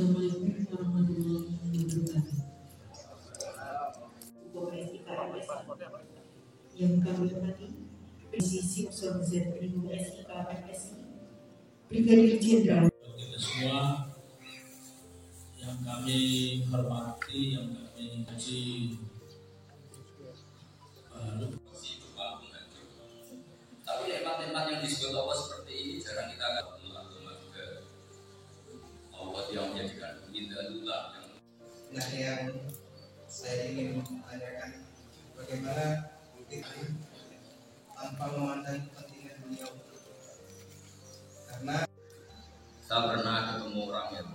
Assalamualaikum warahmatullahi wabarakatuh. SIKMS yang kami hormati, Sisi Usul ZRI SIKMS, Brigadir Jenderal. Kita semua yang kami hormati, yang kami puji, tapi tempat-tempat yang disebut Allah seperti ini jarang kita akan melakukan juga Allah yang menjadikan bintang-bintang. Nah, yang saya ingin menanyakan bagaimana kita tanpa memandang kepentingan beliau, karena saya pernah ketemu orang yang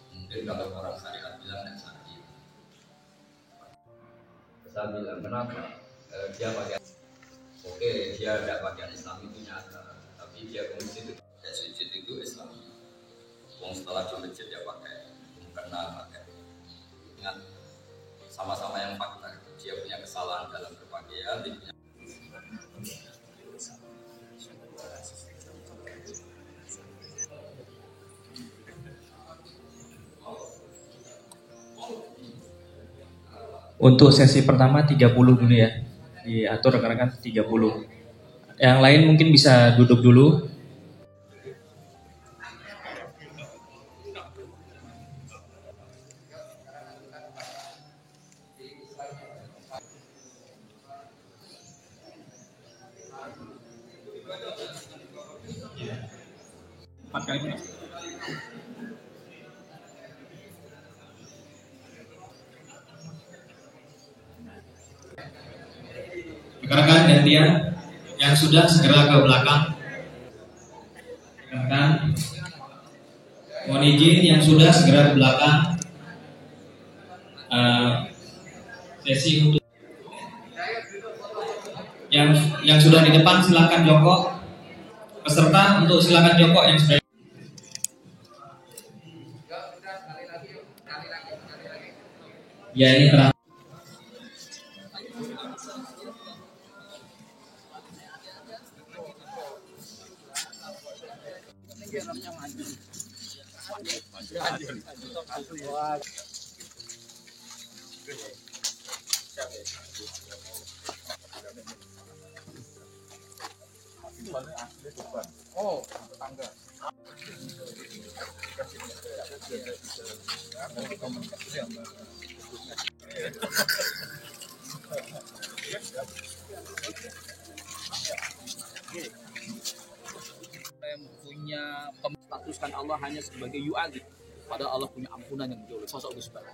mungkin kalau orang syariat bilang dan syariat. Saya bilang kenapa dia pakai, oke dia tidak pakaian Islam itu nyata, tapi dia ke masjid itu, ya sujud itu Islam. Wong setelah di masjid dia pakai, karena pakai. Ingat, sama-sama yang fakta, dia punya kesalahan dalam berpakaian, dia punya. Untuk sesi pertama 30 dulu ya, diatur rekan-rekan 30. Yang lain mungkin bisa duduk dulu. Empat kali. Rekan-rekan gantian yang sudah segera ke belakang. Rekan-rekan mohon izin yang sudah segera ke belakang. Sesi untuk yang sudah di depan silakan jongkok. Peserta untuk silakan jongkok yang sudah. Ya ini terang. oh tangga punya statuskan Allah hanya sebagai yu'adzib, padahal Allah punya ampunan yang jauh. Sosok Gus Bar.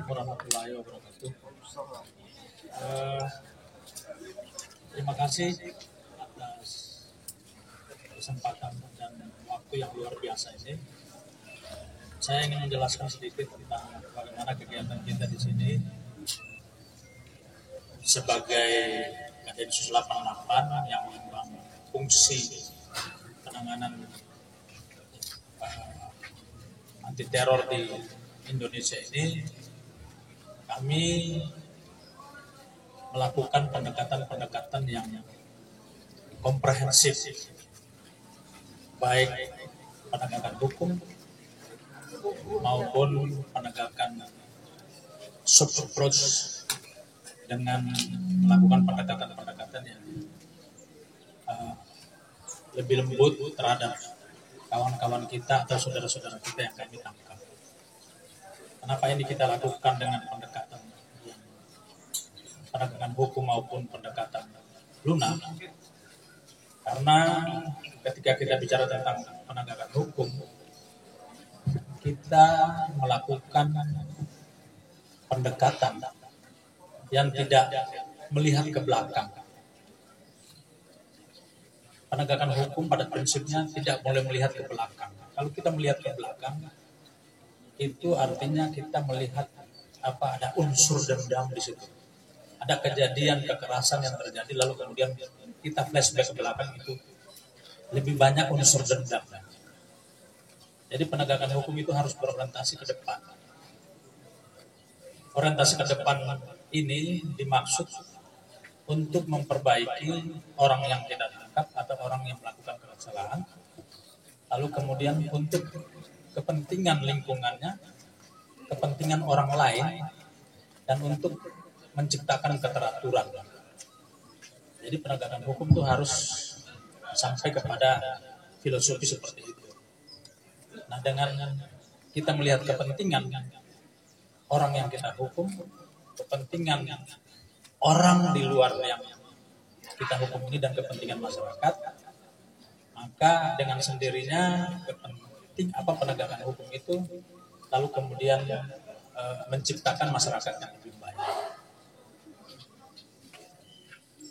warahmatullahi wabarakatuh. Terima kasih atas kesempatan dan waktu yang luar biasa ini. Saya ingin menjelaskan sedikit tentang bagaimana kegiatan kita di sini sebagai Densus 88 yang memang fungsi penanganan anti teror di Indonesia ini. Kami melakukan pendekatan-pendekatan yang komprehensif, baik penegakan hukum maupun penegakan soft approach dengan melakukan pendekatan-pendekatan yang lebih lembut terhadap kawan-kawan kita atau saudara-saudara kita yang kami tangkap. Kenapa ini kita lakukan dengan pendekatan hukum maupun pendekatan lunak? Karena ketika kita bicara tentang penegakan hukum, kita melakukan pendekatan yang tidak melihat ke belakang. Penegakan hukum pada prinsipnya tidak boleh melihat ke belakang. Kalau kita melihat ke belakang, itu artinya kita melihat ada unsur dendam di situ. Ada kejadian kekerasan yang terjadi, lalu kemudian kita flashback ke belakang, itu lebih banyak unsur dendam. Jadi penegakan hukum itu harus berorientasi ke depan. Orientasi ke depan ini dimaksud untuk memperbaiki orang yang kita tangkap atau orang yang melakukan kesalahan, lalu kemudian untuk kepentingan lingkungannya, kepentingan orang lain, dan untuk menciptakan keteraturan. Jadi penegakan hukum itu harus sampai kepada filosofi seperti itu. Nah, dengan kita melihat kepentingan orang yang kita hukum, kepentingan orang di luar yang kita hukum ini dan kepentingan masyarakat, maka dengan sendirinya penegakan hukum itu lalu kemudian menciptakan masyarakat yang lebih baik.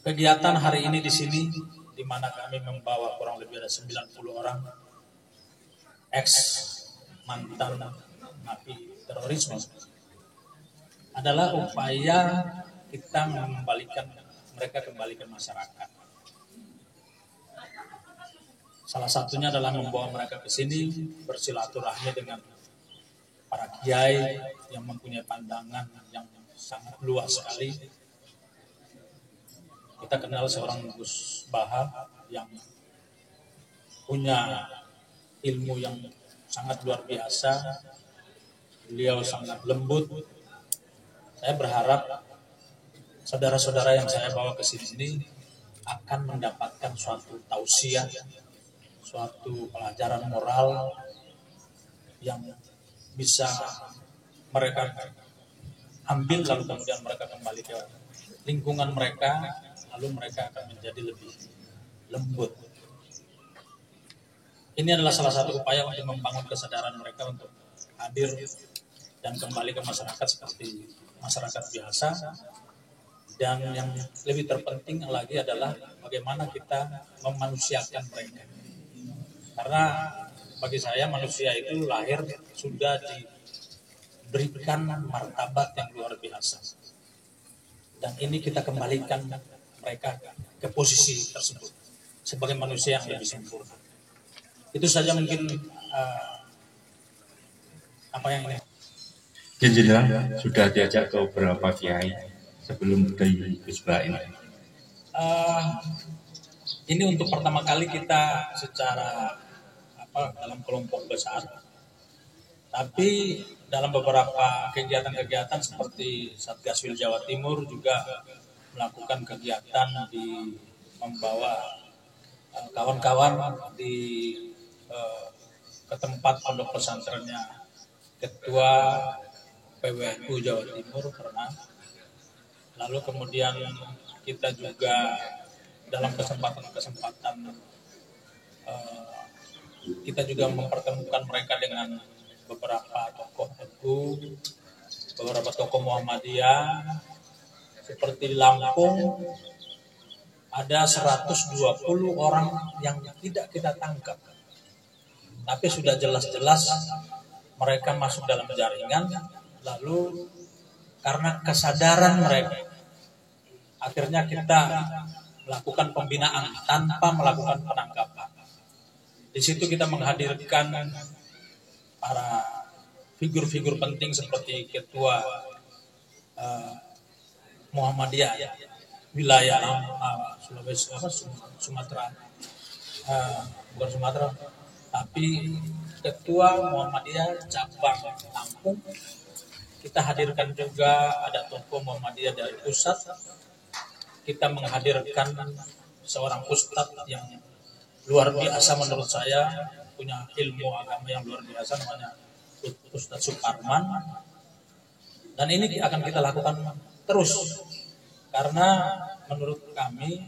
Kegiatan hari ini di sini, di mana kami membawa kurang lebih ada 90 orang ex mantan napi terorisme, adalah upaya kita mengembalikan mereka kembali ke masyarakat. Salah satunya adalah membawa mereka ke sini bersilaturahmi dengan para kiai yang mempunyai pandangan yang sangat luas sekali. Kita kenal seorang Gus Baha yang punya ilmu yang sangat luar biasa. Beliau sangat lembut. Saya berharap saudara-saudara yang saya bawa ke sini akan mendapatkan suatu tausiah, suatu pelajaran moral yang bisa mereka ambil, lalu kemudian mereka kembali ke lingkungan mereka, lalu mereka akan menjadi lebih lembut. Ini adalah salah satu upaya untuk membangun kesadaran mereka untuk hadir dan kembali ke masyarakat seperti masyarakat biasa. Dan yang lebih terpenting lagi adalah bagaimana kita memanusiakan mereka. Karena bagi saya manusia itu lahir sudah diberikan martabat yang luar biasa. Dan ini kita kembalikan mereka ke posisi tersebut sebagai manusia yang lebih sempurna. Itu saja mungkin apa yang ini. Jenderal sudah diajak ke beberapa kiai sebelum dari Gus-Bah ini. Ini untuk pertama kali kita secara dalam kelompok besar. Tapi dalam beberapa kegiatan-kegiatan seperti Satgas Wil Jawa Timur juga melakukan kegiatan di membawa kawan-kawan ke tempat pondok pesantrennya Ketua PWNU Jawa Timur pernah. Lalu kemudian kita juga dalam kesempatan kita juga mempertemukan mereka dengan beberapa tokoh NU, beberapa tokoh Muhammadiyah. Seperti di Lampung ada 120 orang yang tidak kita tangkap, tapi sudah jelas-jelas mereka masuk dalam jaringan. Lalu karena kesadaran mereka, akhirnya kita melakukan pembinaan tanpa melakukan penangkapan. Di situ kita menghadirkan para figur-figur penting seperti Ketua Muhammadiyah wilayah Sulawesi, Sumatera, bukan Sumatera, tapi Ketua Muhammadiyah cabang Lampung. Kita hadirkan juga ada tokoh Muhammadiyah dari pusat. Kita menghadirkan seorang ustadz yang luar biasa menurut saya, punya ilmu agama yang luar biasa, namanya Ustadz Suparman. Dan ini akan kita lakukan terus, karena menurut kami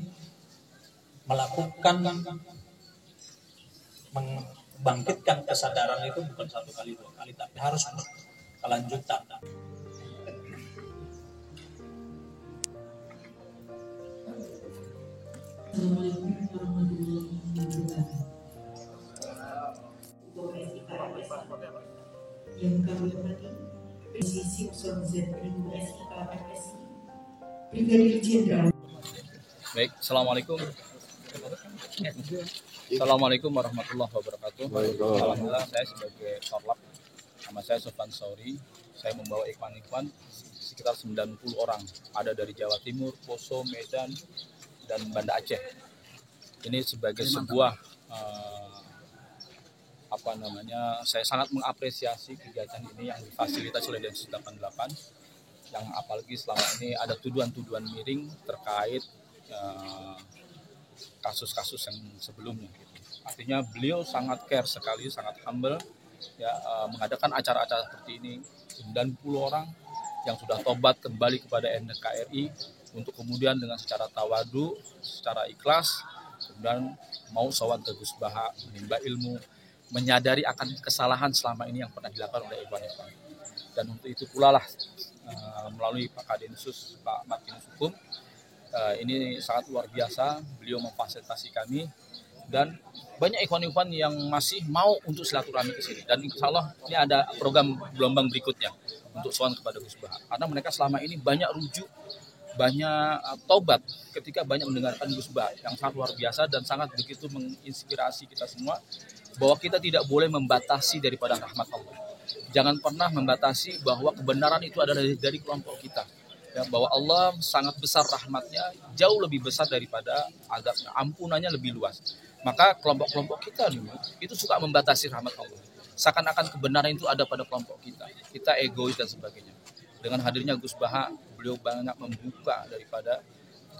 membangkitkan kesadaran itu bukan satu kali, dua kali, tapi harus berkelanjutan. Assalamualaikum warahmatullahi wabarakatuh. Yang kami hormati, Presisi Usul ZRIU SIKFSI, Brigadir Jenderal. Baik, assalamualaikum. Assalamualaikum warahmatullahi wabarakatuh. Alhamdulillah saya sebagai korlap, nama saya Sofan Sauri. Saya membawa ikhwan-ikhwan sekitar 90 orang. Ada dari Jawa Timur, Poso, Medan, dan Banda Aceh. Ini sebagai sebuah saya sangat mengapresiasi kegiatan ini yang difasilitasi oleh Densus 88, yang apalagi selama ini ada tuduhan-tuduhan miring terkait kasus-kasus yang sebelumnya. Artinya beliau sangat care sekali, sangat humble, ya, mengadakan acara-acara seperti ini. 90 orang yang sudah tobat kembali kepada NKRI untuk kemudian dengan secara tawadu, secara ikhlas, kemudian mau sowan ke Gus Baha, menimba ilmu, menyadari akan kesalahan selama ini yang pernah dilakukan oleh ikhwan-ikhwan. Dan untuk itu pula lah melalui Pak Kadinsus, Pak Martinus Hukum, ini sangat luar biasa, beliau memfasilitasi kami, dan banyak ikhwan-ikhwan yang masih mau untuk silaturahmi ke sini. Dan insya Allah ini ada program gelombang berikutnya untuk sowan kepada Gus Baha. Karena mereka selama ini banyak rujuk, banyak taubat ketika banyak mendengarkan Gus Baha yang sangat luar biasa dan sangat begitu menginspirasi kita semua bahwa kita tidak boleh membatasi daripada rahmat Allah. Jangan pernah membatasi bahwa kebenaran itu adalah dari kelompok kita. Ya, bahwa Allah sangat besar rahmatnya, jauh lebih besar daripada azabnya, ampunannya lebih luas. Maka kelompok-kelompok kita dulu itu suka membatasi rahmat Allah. Seakan-akan kebenaran itu ada pada kelompok kita. Kita egois dan sebagainya. Dengan hadirnya Gus Baha, beliau banyak membuka daripada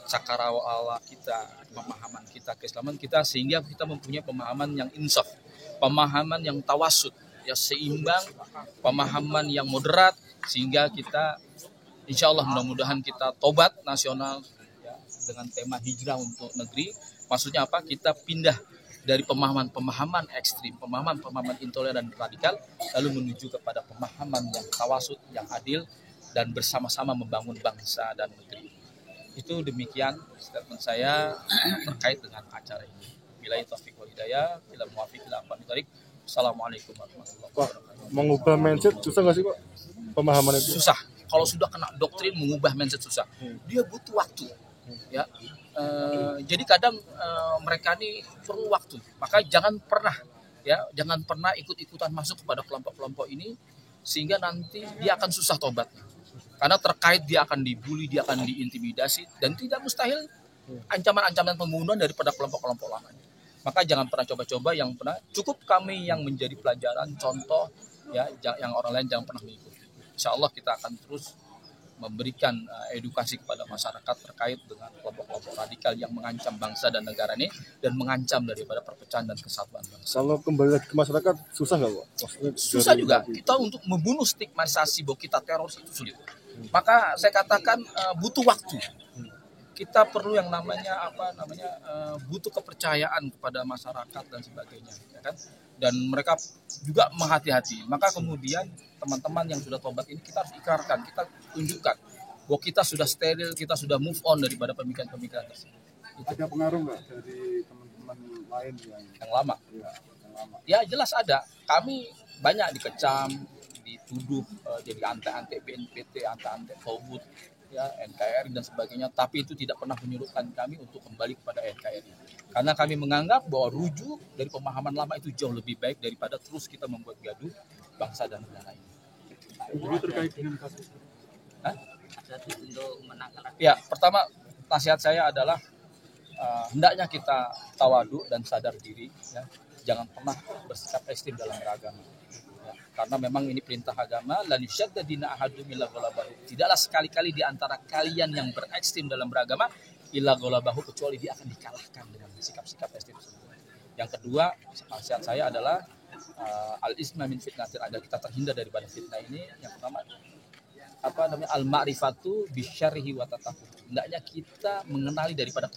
cakrawala kita, pemahaman kita, keislaman kita, sehingga kita mempunyai pemahaman yang insaf, pemahaman yang tawasud, ya seimbang, pemahaman yang moderat, sehingga kita insya Allah mudah-mudahan kita tobat nasional, ya, dengan tema hijrah untuk negeri. Maksudnya apa? Kita pindah dari pemahaman-pemahaman ekstrim, pemahaman-pemahaman intoleran dan radikal, lalu menuju kepada pemahaman yang tawasud, yang adil, dan bersama-sama membangun bangsa dan negeri. Itu demikian statement saya terkait dengan acara ini. Billahi taufiq wal hidayah, bila muwafiq ila aqwamit thoriq. Assalamualaikum warahmatullahi wabarakatuh. Mengubah mindset susah nggak sih Pak? Pemahaman itu? Susah. Kalau sudah kena doktrin mengubah mindset susah. Dia butuh waktu. Ya. Jadi kadang mereka ini perlu waktu. Maka jangan pernah ikut-ikutan masuk kepada kelompok-kelompok ini sehingga nanti dia akan susah tobatnya. Karena terkait dia akan dibully, dia akan diintimidasi, dan tidak mustahil ancaman-ancaman pembunuhan daripada kelompok-kelompok lamanya. Maka jangan pernah coba-coba, yang pernah cukup kami yang menjadi pelajaran, contoh, ya, yang orang lain jangan pernah mengikuti. Insya Allah kita akan terus memberikan edukasi kepada masyarakat terkait dengan kelompok-kelompok radikal yang mengancam bangsa dan negara ini dan mengancam daripada perpecahan dan kesatuan bangsa. Kalau kembali lagi ke masyarakat susah nggak Pak? Susah juga. Kita untuk membunuh stigmatisasi bahwa kita teroris itu sulit. Maka saya katakan butuh waktu. Kita perlu yang namanya butuh kepercayaan kepada masyarakat dan sebagainya, ya kan? Dan mereka juga menghati-hati. Maka kemudian teman-teman yang sudah tobat ini kita harus ikrarkan, kita tunjukkan bahwa kita sudah steril, kita sudah move on daripada pemikiran-pemikiran tersebut. Ada pengaruh nggak dari teman-teman lain yang lama? Ya, yang lama. Ya jelas ada. Kami banyak dikecam, dituduh jadi antek-antek BNPT, antek-antek Tauhid, ya, NKRI dan sebagainya, tapi itu tidak pernah menyurutkan kami untuk kembali kepada NKRI. Karena kami menganggap bahwa rujuk dari pemahaman lama itu jauh lebih baik daripada terus kita membuat gaduh bangsa dan negara ini. Jadi terkait dengan kasus ya, pertama nasihat saya adalah hendaknya kita tawadu dan sadar diri, ya. Jangan pernah bersikap ekstrim dalam beragama. Karena memang ini perintah agama, lan yushaddadina ahadum illa ghalabahu. Tidaklah sekali-kali di antara kalian yang berekstrim dalam beragama illa ghalabahu, kecuali dia akan dikalahkan dengan sikap-sikap ekstrim tersebut. Yang kedua, nasihat saya adalah al-isma min fitnatil, agar kita terhindar daripada fitnah ini. Yang pertama al-ma'rifatu bisyarrihi wa tatahur. Hendaknya kita mengenali daripada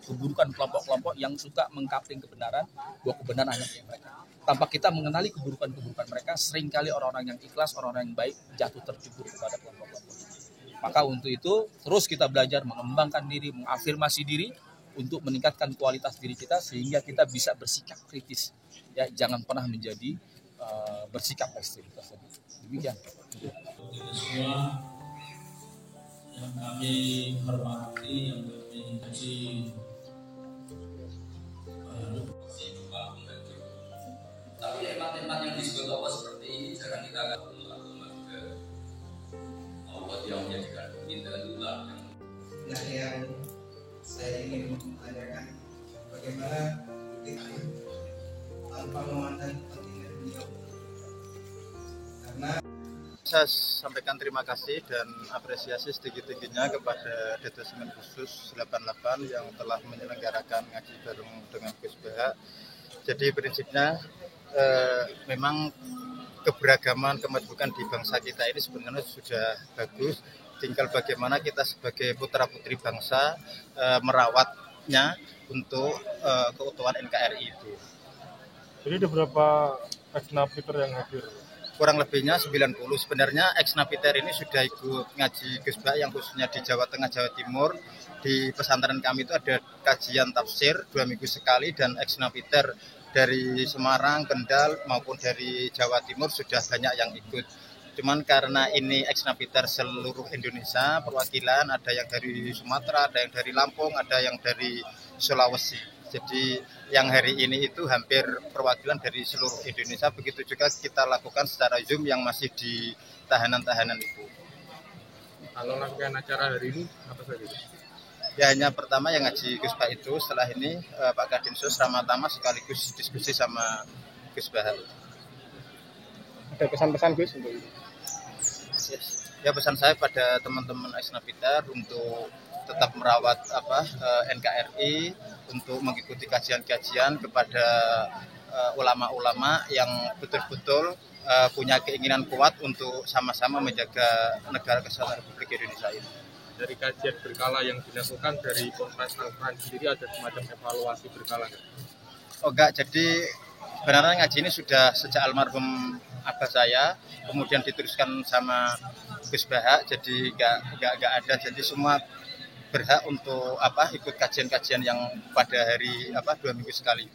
keburukan kelompok-kelompok yang suka mengkapling kebenaran, bahwa kebenaran hanya milik mereka. Tanpa kita mengenali keburukan-keburukan mereka, seringkali orang-orang yang ikhlas, orang-orang yang baik jatuh terjebur kepada kelompok-kelompok. Maka untuk itu terus kita belajar mengembangkan diri, mengafirmasi diri untuk meningkatkan kualitas diri kita sehingga kita bisa bersikap kritis. Ya, jangan pernah menjadi bersikap ekstrim tersebut. Demikian. Semua yang kami hormati, yang kami puji, tempat-tempat yang disebut Allah seperti ini jarang kita akan Allah yang menjadikan bumi dengan ular. Nah, yang saya ingin menanyakan bagaimana kita tanpa memandang kepentingan beliau, karena saya sampaikan terima kasih dan apresiasi setinggi-tingginya kepada Detesmen Khusus 88 yang telah menyelenggarakan ngaji bareng dengan Gus BH. Jadi prinsipnya memang keberagaman, kemajukan di bangsa kita ini sebenarnya sudah bagus. Tinggal bagaimana kita sebagai putra-putri bangsa merawatnya untuk keutuhan NKRI itu. Jadi ada berapa ex-napiter yang hadir? Kurang lebihnya 90. Sebenarnya ex-napiter ini sudah ikut ngaji Gus BH yang khususnya di Jawa Tengah, Jawa Timur. Di pesantren kami itu ada kajian tafsir 2 minggu sekali, dan ex-napiter dari Semarang, Kendal maupun dari Jawa Timur sudah banyak yang ikut. Cuman karena ini ex-napiter seluruh Indonesia, perwakilan ada yang dari Sumatera, ada yang dari Lampung, ada yang dari Sulawesi. Jadi yang hari ini itu hampir perwakilan dari seluruh Indonesia. Begitu juga kita lakukan secara Zoom yang masih di tahanan-tahanan itu. Kalau rangkaian acara hari ini apa saja? Ya, hanya pertama yang ngaji Gus BH itu. Setelah ini Pak Kadinsus Ramatama sekaligus diskusi sama Gus BH. Ada pesan-pesan Gus untuk ini? Ya, pesan saya pada teman-teman ex-napiter untuk tetap merawat NKRI, untuk mengikuti kajian-kajian kepada ulama-ulama yang betul-betul punya keinginan kuat untuk sama-sama menjaga negara kesatuan Republik Indonesia ini. Dari kajian berkala yang dilakukan dari Ponpes Al-Quran sendiri ada semacam evaluasi berkala nggak? Oh enggak, jadi sebenarnya ngaji ini sudah sejak almarhum abah saya, kemudian diteruskan sama Gus BH, jadi enggak ada, jadi semua berhak untuk ikut kajian-kajian yang pada hari 2 minggu sekali.